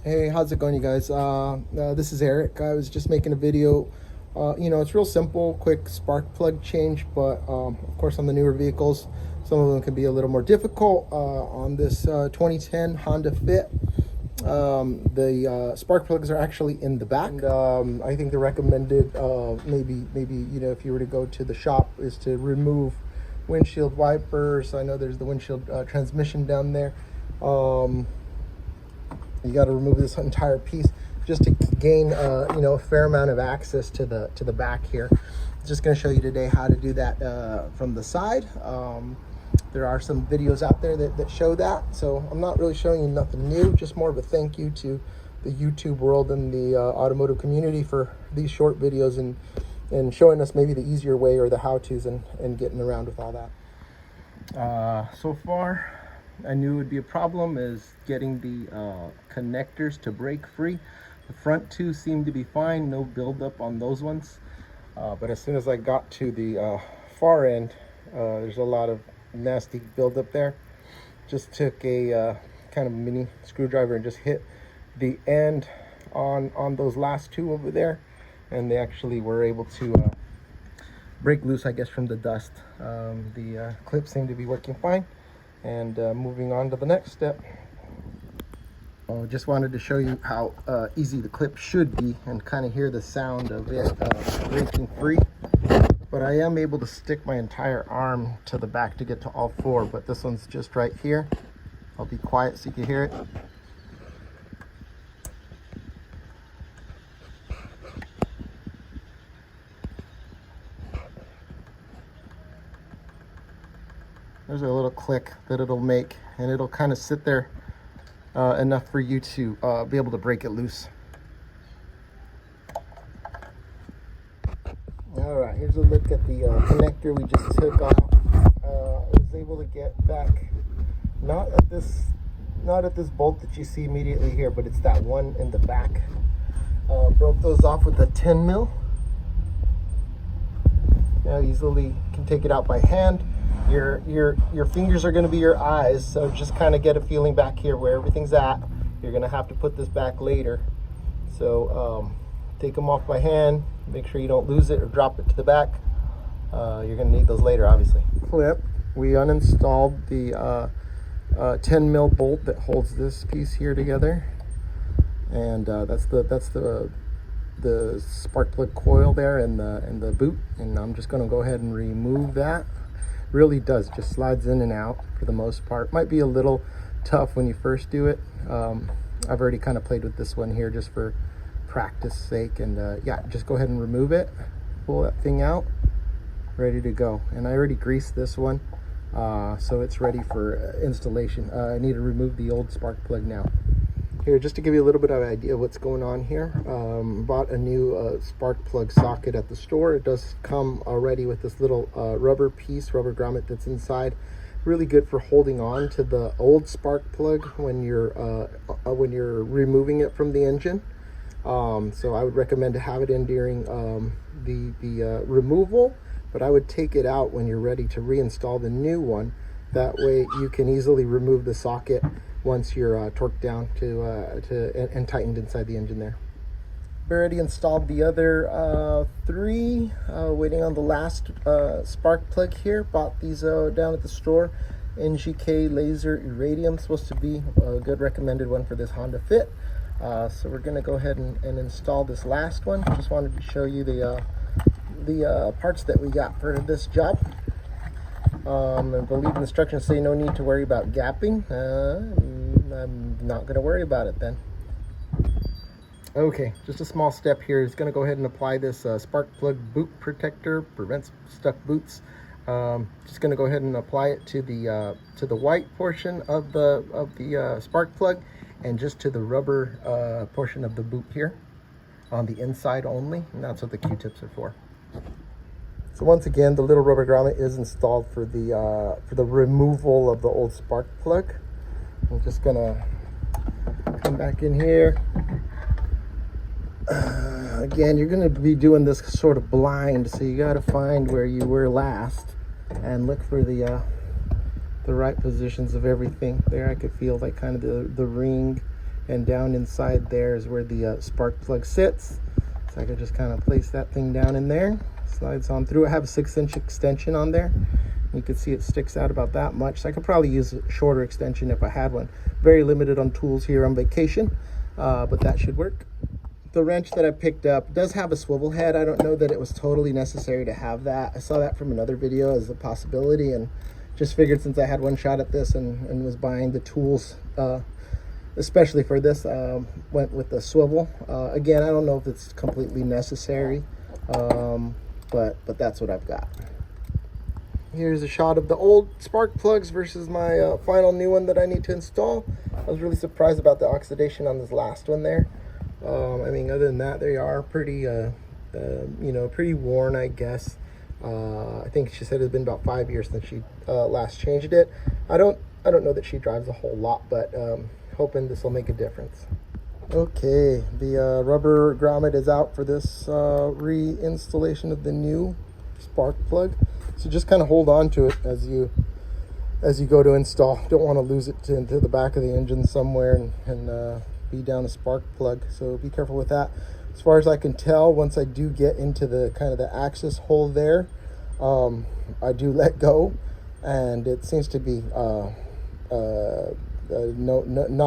Hey, how's it going, you guys? This is Eric. I was just making a video. It's real simple, quick spark plug change, but of course on the newer vehicles, some of them can be a little more difficult. On this 2010 Honda Fit, the spark plugs are actually in the back. And, I think the recommended, maybe if you were to go to the shop, is to remove windshield wipers. I know there's the windshield transmission down there. You got to remove this entire piece just to gain a fair amount of access to the back here. Just going to show you today how to do that from the side. There are some videos out there that show that, so I'm not really showing you nothing new, just more of a thank you to the YouTube world and the automotive community for these short videos and showing us maybe the easier way or the how-tos and getting around with all that. So far, I knew it would be a problem is getting the connectors to break free. The front two seem to be fine, no buildup on those ones. But as soon as I got to the far end, there's a lot of nasty buildup there. Just took a kind of mini screwdriver and just hit the end on those last two over there, and they actually were able to break loose, I guess, from the dust. The clips seem to be working fine. And moving on to the next step, just wanted to show you how easy the clip should be and kind of hear the sound of it breaking free. But I am able to stick my entire arm to the back to get to all four, but this one's just right here. I'll be quiet so you can hear it. There's a little click that it'll make, and it'll kind of sit there enough for you to be able to break it loose. All right, here's a look at the connector we just took off. I was able to get back, not at this bolt that you see immediately here, but it's that one in the back. Broke those off with a 10 mil. Now easily can take it out by hand. Your fingers are going to be your eyes, so just kind of get a feeling back here where everything's at. You're going to have to put this back later, so take them off by hand. Make sure you don't lose it or drop it to the back. You're going to need those later, obviously. Clip. We uninstalled the 10 mil bolt that holds this piece here together, and that's the spark plug coil there in the boot. And I'm just going to go ahead and remove that. Really does, just slides in and out for the most part. Might be a little tough when you first do it. I've already kind of played with this one here just for practice sake, and yeah, just go ahead and remove it, pull that thing out, ready to go. And I already greased this one, so it's ready for installation. I need to remove the old spark plug now. Here, just to give you a little bit of an idea of what's going on here, bought a new spark plug socket at the store. It does come already with this little rubber grommet that's inside. Really good for holding on to the old spark plug when you're removing it from the engine. So I would recommend to have it in during the removal, but I would take it out when you're ready to reinstall the new one. That way you can easily remove the socket once you're torqued down and tightened inside the engine there. We already installed the other three, waiting on the last spark plug here. Bought these down at the store. NGK laser iridium, supposed to be a good recommended one for this Honda Fit. So we're going to go ahead and install this last one. Just wanted to show you the parts that we got for this job. I believe instructions say no need to worry about gapping. I'm not going to worry about it then. Okay, just a small step here. It's going to go ahead and apply this spark plug boot protector, prevents stuck boots. Just going to go ahead and apply it to the white portion of the spark plug, and just to the rubber portion of the boot here on the inside only, and that's what the Q-tips are for. So once again, the little rubber grommet is installed for the removal of the old spark plug. I'm just gonna come back in here. Again, you're gonna be doing this sort of blind, so you gotta find where you were last and look for the right positions of everything. There I could feel like kind of the ring and down inside there is where the spark plug sits. So I could just kind of place that thing down in there, slides on through. I have a 6-inch extension on there. You can see it sticks out about that much, so I could probably use a shorter extension if I had one. Very limited on tools here on vacation, but that should work. The wrench that I picked up does have a swivel head. I don't know that it was totally necessary to have that. I saw that from another video as a possibility, and just figured since I had one shot at this and was buying the tools, especially for this, went with the swivel. Again, I don't know if it's completely necessary, but that's what I've got. Here's a shot of the old spark plugs versus my final new one that I need to install. I was really surprised about the oxidation on this last one there. I mean, other than that, they are pretty, pretty worn, I guess. I think she said it's been about 5 years since she last changed it. I don't know that she drives a whole lot, but hoping this will make a difference. Okay, the rubber grommet is out for this reinstallation of the new spark plug. So just kind of hold on to it as you go to install. Don't want to lose it into the back of the engine somewhere and be down a spark plug. So be careful with that. As far as I can tell, once I do get into the kind of the axis hole there, I do let go, and it seems to be not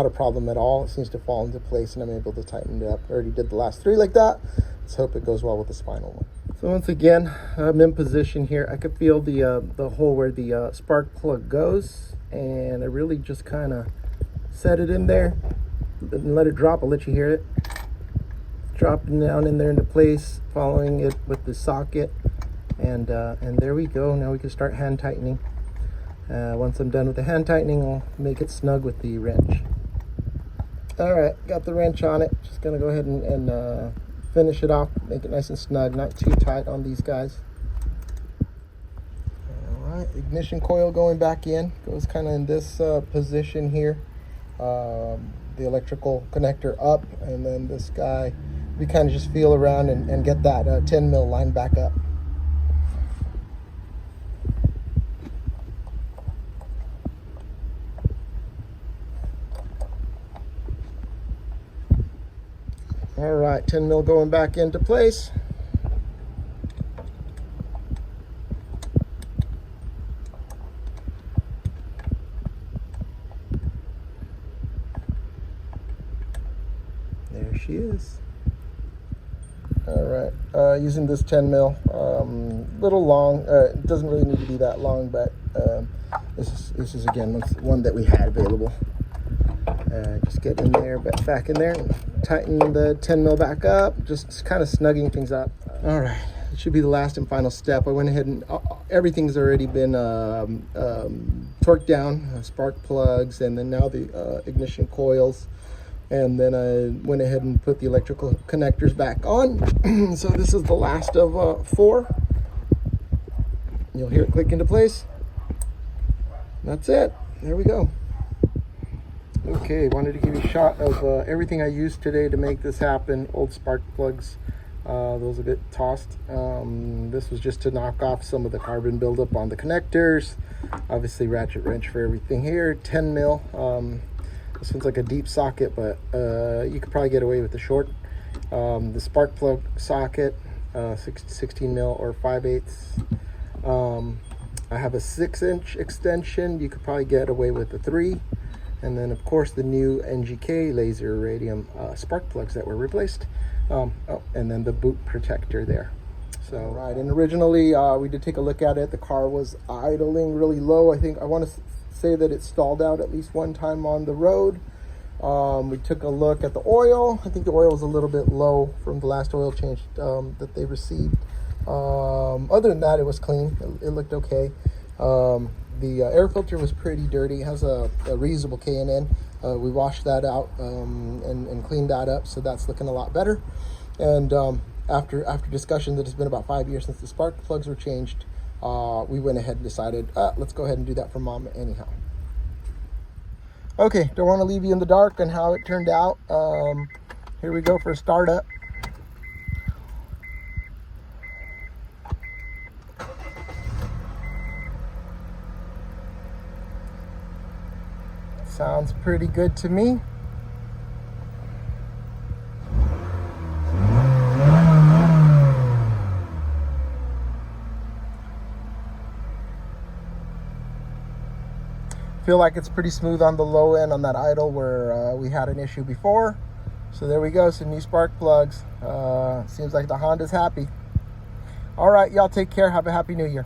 a problem at all. It seems to fall into place, and I'm able to tighten it up. I already did the last 3 like that. Let's hope it goes well with the spinal one. So once again, I'm in position here. I could feel the hole where the spark plug goes, and I really just kind of set it in there and let it drop. I'll let you hear it. Dropping down in there into place, following it with the socket, and there we go. Now we can start hand tightening. Once I'm done with the hand tightening, I'll make it snug with the wrench. All right, got the wrench on it. Just gonna go ahead and finish it off, make it nice and snug, not too tight on these guys. All right, ignition coil going back in, goes kind of in this position here. The electrical connector up, and then this guy, we kind of just feel around and get that 10 mil line back up. All right, 10 mil going back into place. There she is. All right, using this 10 mil, little long. It doesn't really need to be that long, but this is again one that we had available. Just get in there, back in there, and tighten the 10 mil back up, just kind of snugging things up. All right, it should be the last and final step. I went ahead and everything's already been torqued down, spark plugs, and then now the ignition coils. And then I went ahead and put the electrical connectors back on. So this is the last of 4. You'll hear it click into place. That's it. There we go. Okay, wanted to give you a shot of everything I used today to make this happen. Old spark plugs, those a bit tossed. This was just to knock off some of the carbon buildup on the connectors. Obviously ratchet wrench for everything here, 10 mil. This one's like a deep socket, but you could probably get away with the short. The spark plug socket, 16 mil or 5/8. I have a 6-inch extension. You could probably get away with the 3. And then, of course, the new NGK laser iridium spark plugs that were replaced. And then the boot protector there. So, right, and originally we did take a look at it. The car was idling really low. I want to say that it stalled out at least one time on the road. We took a look at the oil. I think the oil was a little bit low from the last oil change that they received. Other than that, it was clean. It looked okay. The air filter was pretty dirty. It has a reusable K&N. We washed that out and cleaned that up, so that's looking a lot better. And after discussion that it's been about 5 years since the spark plugs were changed, we went ahead and decided, let's go ahead and do that for Mom anyhow. Okay, don't want to leave you in the dark on how it turned out. Here we go for a startup. Sounds pretty good to me. Feel like it's pretty smooth on the low end on that idle where we had an issue before. So there we go, some new spark plugs. Seems like the Honda's happy. All right, y'all take care. Have a happy new year.